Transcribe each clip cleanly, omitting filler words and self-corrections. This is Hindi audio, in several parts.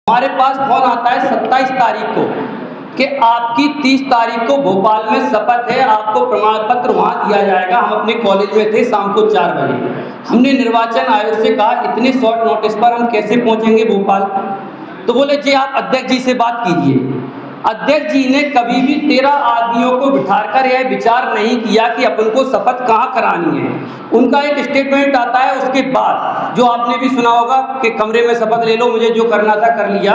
हमारे पास फोन आता है 27 तारीख को कि आपकी 30 तारीख को भोपाल में शपथ है, आपको प्रमाण पत्र वहाँ दिया जाएगा। हम अपने कॉलेज में थे, शाम को 4 बजे हमने निर्वाचन आयोग से कहा इतने शॉर्ट नोटिस पर हम कैसे पहुँचेंगे भोपाल। तो बोले जी आप अध्यक्ष जी से बात कीजिए। अध्यक्ष जी ने कभी भी 13 आदमियों को बिठाकर यह विचार नहीं किया कि अपन को शपथ कहाँ करानी है। उनका एक स्टेटमेंट आता है, उसके बाद जो आपने भी सुना होगा कि कमरे में शपथ ले लो, मुझे जो करना था कर लिया।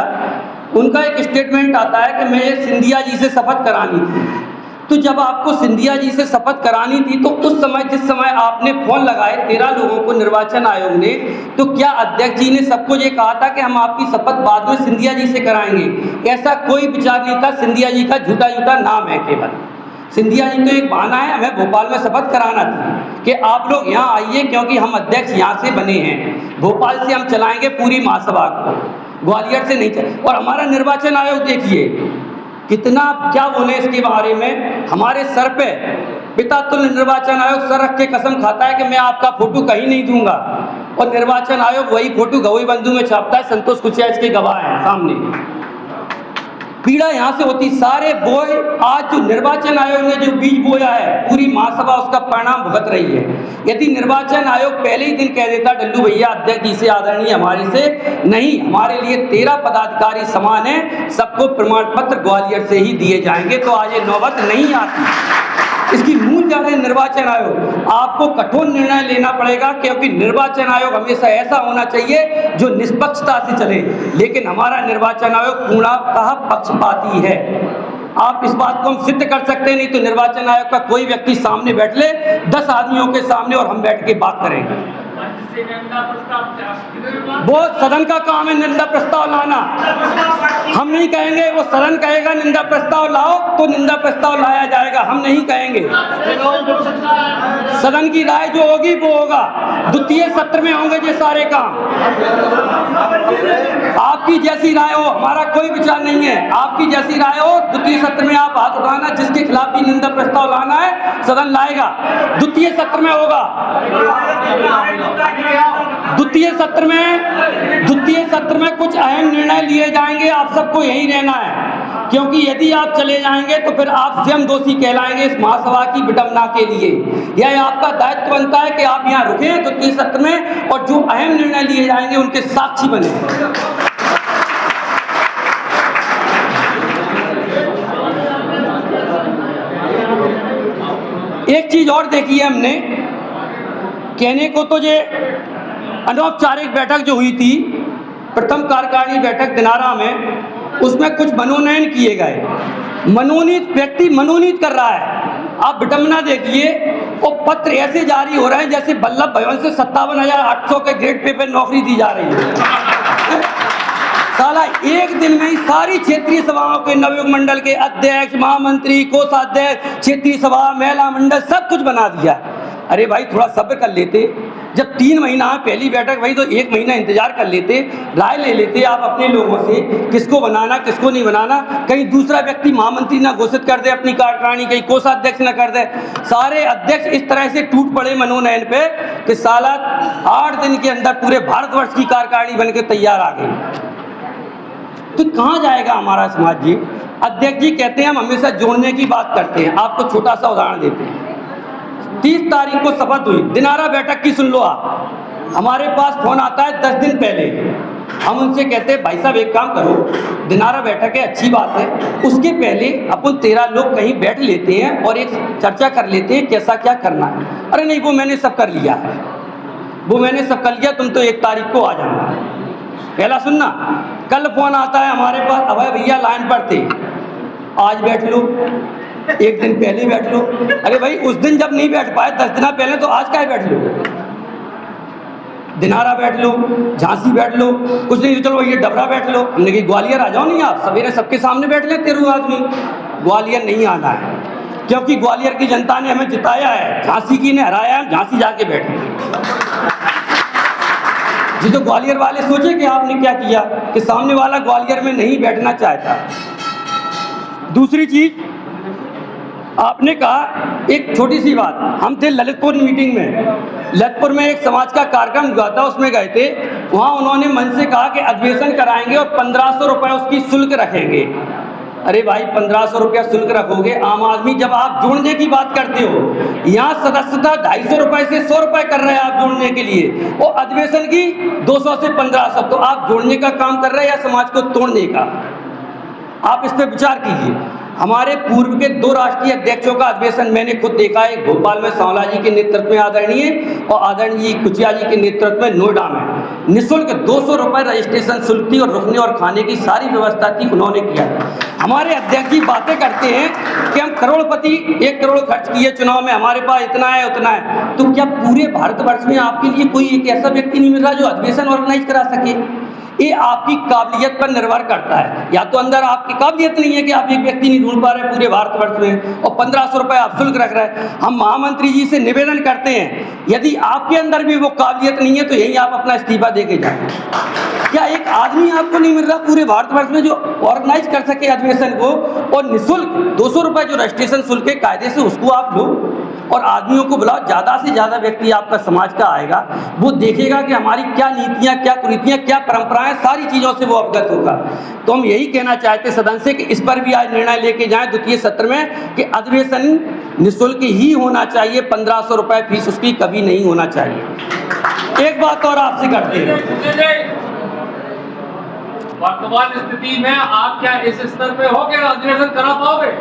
उनका एक स्टेटमेंट आता है कि मैं सिंधिया जी से शपथ करानी थी। तो जब आपको सिंधिया जी से शपथ करानी थी तो उस समय जिस समय आपने फोन लगाए 13 लोगों को निर्वाचन आयोग ने, तो क्या अध्यक्ष जी ने सबको ये कहा था कि हम आपकी शपथ बाद में सिंधिया जी से कराएंगे? ऐसा कोई विचार नहीं था। सिंधिया जी का झूठा झूठा नाम है केवल। सिंधिया जी तो एक बहाना है, हमें भोपाल में शपथ कराना थी कि आप लोग यहाँ आइए क्योंकि हम अध्यक्ष यहाँ से बने हैं, भोपाल से हम चलाएंगे पूरी महासभा को, ग्वालियर से नहीं चले। और हमारा निर्वाचन आयोग देखिए कितना क्या बोले इसके बारे में। हमारे सर पे पिता तुल्य निर्वाचन आयोग सर रख के कसम खाता है कि मैं आपका फोटो कहीं नहीं दूंगा, और निर्वाचन आयोग वही फोटो गवई बंधु में छापता है। संतोष कुचिया इसके गवाह हैं सामने। पीड़ा यहाँ से होती, सारे बोए आज जो निर्वाचन आयोग ने जो बीज बोया है पूरी महासभा उसका परिणाम भुगत रही है। यदि निर्वाचन आयोग पहले ही दिन कह देता डल्लू भैया अध्यक्ष जी से आदरणीय हमारे से नहीं, हमारे लिए 13 पदाधिकारी समान है, सबको प्रमाण पत्र ग्वालियर से ही दिए जाएंगे, तो आज ये नौबत नहीं आती। इसकी मूल जड़ है निर्वाचन आयोग। आपको कठोर निर्णय लेना पड़ेगा क्योंकि निर्वाचन आयोग हमेशा ऐसा होना चाहिए जो निष्पक्षता से चले, लेकिन हमारा निर्वाचन आयोग पूर्णतः पक्षपाती है। आप इस बात को हम सिद्ध कर सकते हैं, नहीं तो निर्वाचन आयोग का कोई व्यक्ति सामने बैठ ले 10 आदमियों के सामने और हम बैठ के बात करेंगे। वो सदन का काम है निंदा प्रस्ताव लाना, हम नहीं कहेंगे। वो सदन कहेगा निंदा प्रस्ताव लाओ तो निंदा प्रस्ताव लाया जाएगा, हम नहीं कहेंगे। सदन की राय जो होगी वो होगा। द्वितीय सत्र में होंगे ये सारे काम। आपकी जैसी राय हो, हमारा कोई विचार नहीं है, आपकी जैसी राय हो द्वितीय सत्र में आप हाथ उठाना, जिसके खिलाफ भी निंदा प्रस्ताव लाना है सदन लाएगा, द्वितीय सत्र में होगा। द्वितीय सत्र में कुछ अहम निर्णय लिए जाएंगे। आप सबको यही रहना है, क्योंकि यदि आप चले जाएंगे तो फिर आप स्वयं दोषी कहलाएंगे इस महासभा की विडंबना के लिए। यह आपका दायित्व बनता है कि आप यहाँ रुके द्वितीय सत्र में और जो अहम निर्णय लिए जाएंगे उनके साक्षी बने। एक चीज और देखी है हमने, कहने को तो ये अनौपचारिक बैठक जो हुई थी, प्रथम कार्यकारिणी बैठक दिनारा में, उसमें कुछ मनोनयन किए गए। मनोनीत व्यक्ति मनोनीत कर रहा है। आप विडंबना देखिए, और पत्र ऐसे जारी हो रहे हैं जैसे वल्लभ भवन से 57,800 के ग्रेड पे नौकरी दी जा रही है। साला एक दिन में ही सारी क्षेत्रीय सभाओं के नवयुग मंडल के अध्यक्ष, महामंत्री, कोषाध्यक्ष, क्षेत्रीय सभा, महिला मंडल सब कुछ बना दिया। अरे भाई थोड़ा सब्र कर लेते। जब 3 महीना पहली बैठक भाई तो 1 महीना इंतजार कर लेते, राय ले लेते आप अपने लोगों से, किसको बनाना किसको नहीं बनाना। कहीं दूसरा व्यक्ति महामंत्री ना घोषित कर दे अपनी कार्यकारिणी, कहीं कोषाध्यक्ष ना कर दे। सारे अध्यक्ष इस तरह से टूट पड़े मनोनयन पे कि साला 8 दिन के अंदर पूरे भारतवर्ष की कार्यकारिणी बनकर तैयार आ गई। तो कहाँ जाएगा हमारा समाज जी? अध्यक्ष जी कहते हैं हम हमेशा जोड़ने की बात करते हैं। आपको छोटा सा उदाहरण देते हैं। 30 तारीख को शपथ हुई, दिनारा बैठक की सुन लो आप। हमारे पास फोन आता है 10 दिन पहले, हम उनसे कहते हैं भाई साहब एक काम करो, दिनारा बैठक है अच्छी बात है, उसके पहले अपन 13 लोग कहीं बैठ लेते हैं और एक चर्चा कर लेते हैं कैसा क्या करना है। अरे नहीं वो मैंने सब कर लिया है, वो मैंने सब कर लिया, तुम तो 1 तारीख को आ जाना। पहला सुनना। कल फोन आता है हमारे पास, अभय भैया लाइन पर थे, आज बैठ लो, 1 दिन पहले बैठ लो। अरे भाई उस दिन जब नहीं बैठ पाए 10 दिन पहले तो आज क्या बैठ लो? दिनारा बैठ लो, झांसी बैठ लो, कुछ नहीं तो चलो ये डबरा बैठ लो। हमने कहा ग्वालियर आ जाओ, नहीं आप सवेरे सबके सामने बैठ ले 13 आदमी। ग्वालियर नहीं आना है क्योंकि ग्वालियर की जनता ने हमें जिताया है, झांसी की ने हराया है, झांसी जाके बैठे। जी तो ग्वालियर वाले सोचे कि आपने क्या किया कि सामने वाला ग्वालियर में नहीं बैठना चाहता। दूसरी चीज आपने कहा, एक छोटी सी बात, हम थे ललितपुर मीटिंग में, ललितपुर में एक समाज का कार्यक्रम हुआ था, उसमें गए थे वहाँ उन्होंने मन से कहा कि अधिवेशन कराएंगे और 1500 रुपये उसकी शुल्क रखेंगे। अरे भाई 1500 रुपया शुल्क रखोगे, आम आदमी जब आप जोड़ने की बात करते हो, यहाँ सदस्यता 250 रुपये से 100 रुपये कर रहे हैं आप जोड़ने के लिए, और अधिवेशन की 200 से 1500, तो आप जोड़ने का काम कर रहे हैं या समाज को तोड़ने का? आप इस पर विचार कीजिए। हमारे पूर्व के 2 राष्ट्रीय अध्यक्षों का अधिवेशन मैंने खुद देखा है, भोपाल में सांवला जी के नेतृत्व में आदरणीय, और आदरणीय कुचिया जी के नेतृत्व में नोएडा में निःशुल्क 200 रुपये रजिस्ट्रेशन शुल्क थी और रुकने और खाने की सारी व्यवस्था थी, उन्होंने किया। हमारे अध्यक्ष जी बातें करते हैं कि हम करोड़पति 1 करोड़ खर्च किए चुनाव में, हमारे पास इतना है उतना है, तो क्या पूरे भारतवर्ष में आपके लिए कोई एक ऐसा व्यक्ति नहीं मिल रहा जो अधिवेशन ऑर्गेनाइज करा सके? ये आपकी काबिलियत पर निर्भर करता है, या तो अंदर आपकी काबिलियत नहीं है कि आप एक व्यक्ति नहीं ढूंढ पा रहे पूरे भारतवर्ष में, और 1500 रुपये आप शुल्क रख रहे हैं। हम महामंत्री जी से निवेदन करते हैं, यदि आपके अंदर भी वो काबिलियत नहीं है तो यही आप अपना इस्तीफा दे के जाए। क्या एक आदमी आपको नहीं मिल रहा पूरे भारतवर्ष में जो ऑर्गेनाइज कर सके अधिवेशन को, और निःशुल्क 200 रुपये जो रजिस्ट्रेशन शुल्क है कायदे से उसको आप लो, और आदमियों को बुलाओ, ज़्यादा से ज़्यादा व्यक्ति आपका समाज का आएगा, वो देखेगा कि हमारी क्या नीतियाँ, क्या कुरीतियाँ, क्या परंपराएं, सारी चीज़ों से वो अवगत होगा। तो हम यही कहना चाहते सदन से कि इस पर भी आज निर्णय लेके जाएं द्वितीय सत्र में कि अधिवेशन निःशुल्क ही होना चाहिए, 1500 रुपये फीस उसकी कभी नहीं होना चाहिए। एक बात और आपसे करते हैं, वर्तमान स्थिति में आप क्या इस स्तर पे हो कि अधिवेशन करा पाओगे?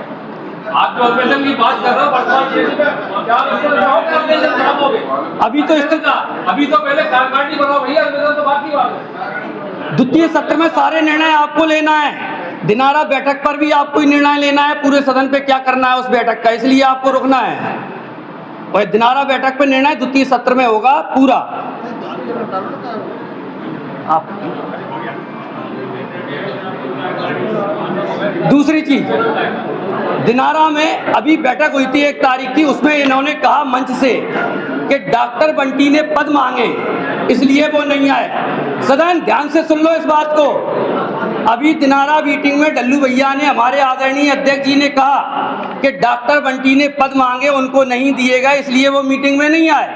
आप जो अधिवेशन की बात कर रहे हो वर्तमान स्थिति में क्या इस स्तर पे हो कि अधिवेशन करा पाओगे? अभी तो पहले कार्यकारिणी बनाओ भैया, अधिवेशन तो बात की बात है। द्वितीय सत्र में सारे निर्णय आपको लेना है। दिनारा बैठक पर भी आपको निर्णय लेना है, पूरे सदन पे क्या करना है उस बैठक का, इसलिए आपको रुकना है। और दिनारा बैठक पे निर्णय द्वितीय सत्र में होगा पूरा। आप दूसरी चीज, दिनारा में अभी बैठक हुई थी 1 तारीख की, उसमें इन्होंने कहा मंच से कि डॉक्टर बंटी ने पद मांगे इसलिए वो नहीं आए। सदन ध्यान से सुन लो इस बात को। अभी दिनारा मीटिंग में डल्लू भैया ने, हमारे आदरणीय अध्यक्ष जी ने कहा कि डॉक्टर बंटी ने पद मांगे, उनको नहीं दिएगा इसलिए वो मीटिंग में नहीं आए।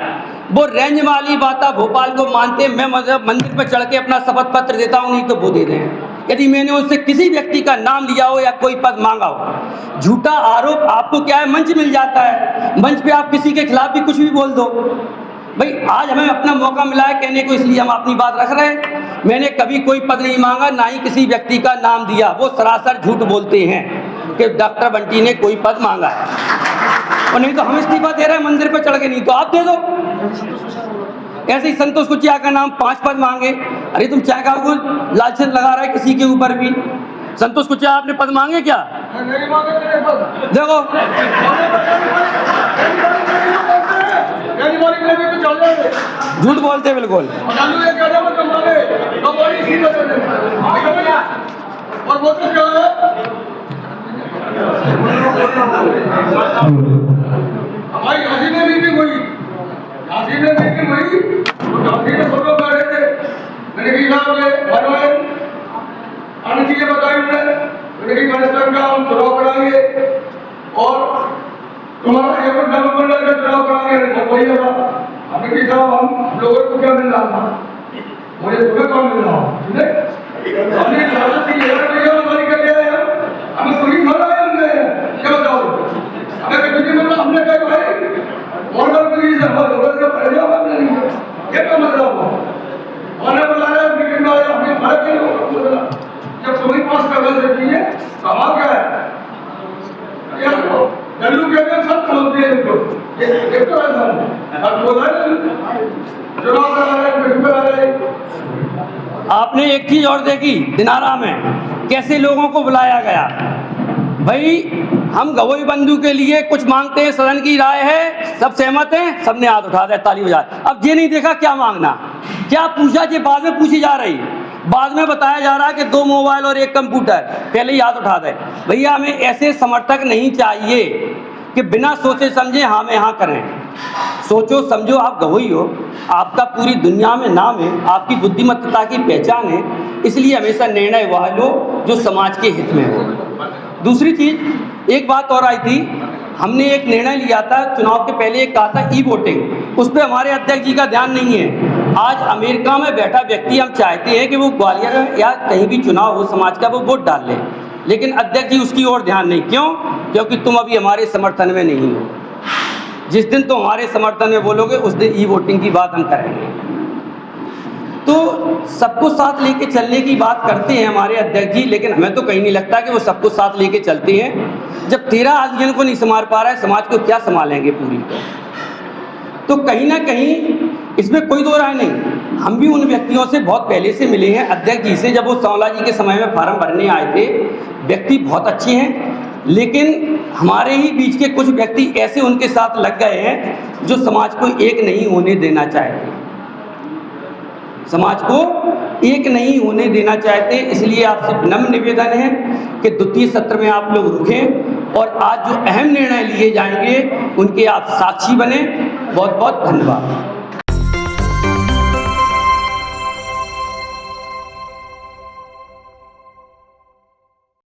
वो रेंज वाली बात भोपाल को मानते, मैं मंदिर पर चढ़ के अपना शपथ पत्र देता हूँ, नहीं तो वो दे दें यदि मैंने उससे किसी व्यक्ति का नाम लिया हो या कोई पद मांगा हो। झूठा आरोप आपको क्या है, मंच मिल जाता है, मंच पे आप किसी के खिलाफ भी कुछ भी बोल दो। भाई आज हमें अपना मौका मिला है कहने को, इसलिए हम अपनी बात रख रहे हैं। मैंने कभी कोई पद नहीं मांगा, ना ही किसी व्यक्ति का नाम दिया। वो सरासर झूठ बोलते हैं कि डॉक्टर बंटी ने कोई पद मांगा है, और नहीं तो हम इस्तीफा दे रहे हैं मंदिर पर चढ़ के, नहीं तो आप दे दो। ऐसे ही संतोष कुचिया का नाम 5 पद मांगे। अरे तुम चाय का लालचन लगा रहा है किसी के ऊपर भी। संतोष कुचिया आपने पद मांगे क्या? नहीं मांगे देखो झूठ बोलते बिल्कुल। हमारी गाजी में मीटिंग हुई, गाजी में मीटिंग हुई तो गाजी में सब लोग बैठे थे। मैंने कहा बनवाए अन्य चीजें बताई, मैंने कहा कनेक्शन का हम चुनाव कराएंगे और तुम्हारा ये मंडल का चुनाव कराएंगे। वही होगा। हमने कहा हम लोगों को क्या मिल रहा था, मुझे तुम्हें कौन मिल रहा हमने इजाजत दी कर लिया है, हमें पूरी खा रहा है, हमने क्या बताओ हमें किसी मतलब हमने कहा भाई मॉडल पुलिस है क्या मतलब उन्होंने बुलाया मीटिंग में आया, हमने भारत के लोगों को बोला जब तुम्हें पास कागज रखी है कहा क्या है यार डल्लू के अंदर सब समझते हैं इनको, ये तो ऐसा अब बोला चुनाव करा रहे हैं। आपने एक चीज और देखी दिनारा में कैसे लोगों को बुलाया गया। भाई हम गवई बंधु के लिए कुछ मांगते हैं, सदन की राय है, सब सहमत हैं, सबने हाथ उठा दिया, ताली बजाए। अब ये नहीं देखा क्या मांगना, क्या पूछा, ये बाद में पूछी जा रही, बाद में बताया जा रहा है कि 2 मोबाइल और 1 कंप्यूटर, पहले ही हाथ उठा दे। भैया हमें ऐसे समर्थक नहीं चाहिए कि बिना सोचे समझे हाँ में हाँ करें। सोचो समझो, आप गवई हो, आपका पूरी दुनिया में नाम है, आपकी बुद्धिमत्ता की पहचान है, इसलिए हमेशा निर्णय वह लो जो समाज के हित में हो। दूसरी चीज, एक बात और आई थी, हमने एक निर्णय लिया था चुनाव के पहले, एक कहा था ई वोटिंग, उस पर हमारे अध्यक्ष जी का ध्यान नहीं है। आज अमेरिका में बैठा व्यक्ति हम चाहते हैं कि वो ग्वालियर या कहीं भी चुनाव हो समाज का वो वोट डाल ले, लेकिन अध्यक्ष जी उसकी ओर ध्यान नहीं। क्यों? क्योंकि तुम अभी हमारे समर्थन में नहीं हो। जिस दिन तुम हमारे समर्थन में बोलोगे उस दिन ई वोटिंग की बात हम करेंगे। तो सबको साथ लेके चलने की बात करते हैं हमारे अध्यक्ष जी, लेकिन हमें तो कहीं नहीं लगता कि वो सबको साथ लेके चलते हैं। जब 13 आदमियों को नहीं संभाल पा रहा है, समाज को क्या संभालेंगे पूरी? तो कहीं ना कहीं इसमें कोई दो राय नहीं। हम भी उन व्यक्तियों से बहुत पहले से मिले हैं अध्यक्ष जी से, जब वो सांवला जी के समय में फार्म भरने आए थे। व्यक्ति बहुत अच्छे हैं, लेकिन हमारे ही बीच के कुछ व्यक्ति ऐसे उनके साथ लग गए हैं जो समाज को एक नहीं होने देना चाहते, समाज को एक नहीं होने देना चाहते। इसलिए आपसे विनम्र निवेदन है कि द्वितीय सत्र में आप लोग रुकें और आज जो अहम निर्णय लिए जाएंगे उनके आप साक्षी बने। बहुत बहुत धन्यवाद।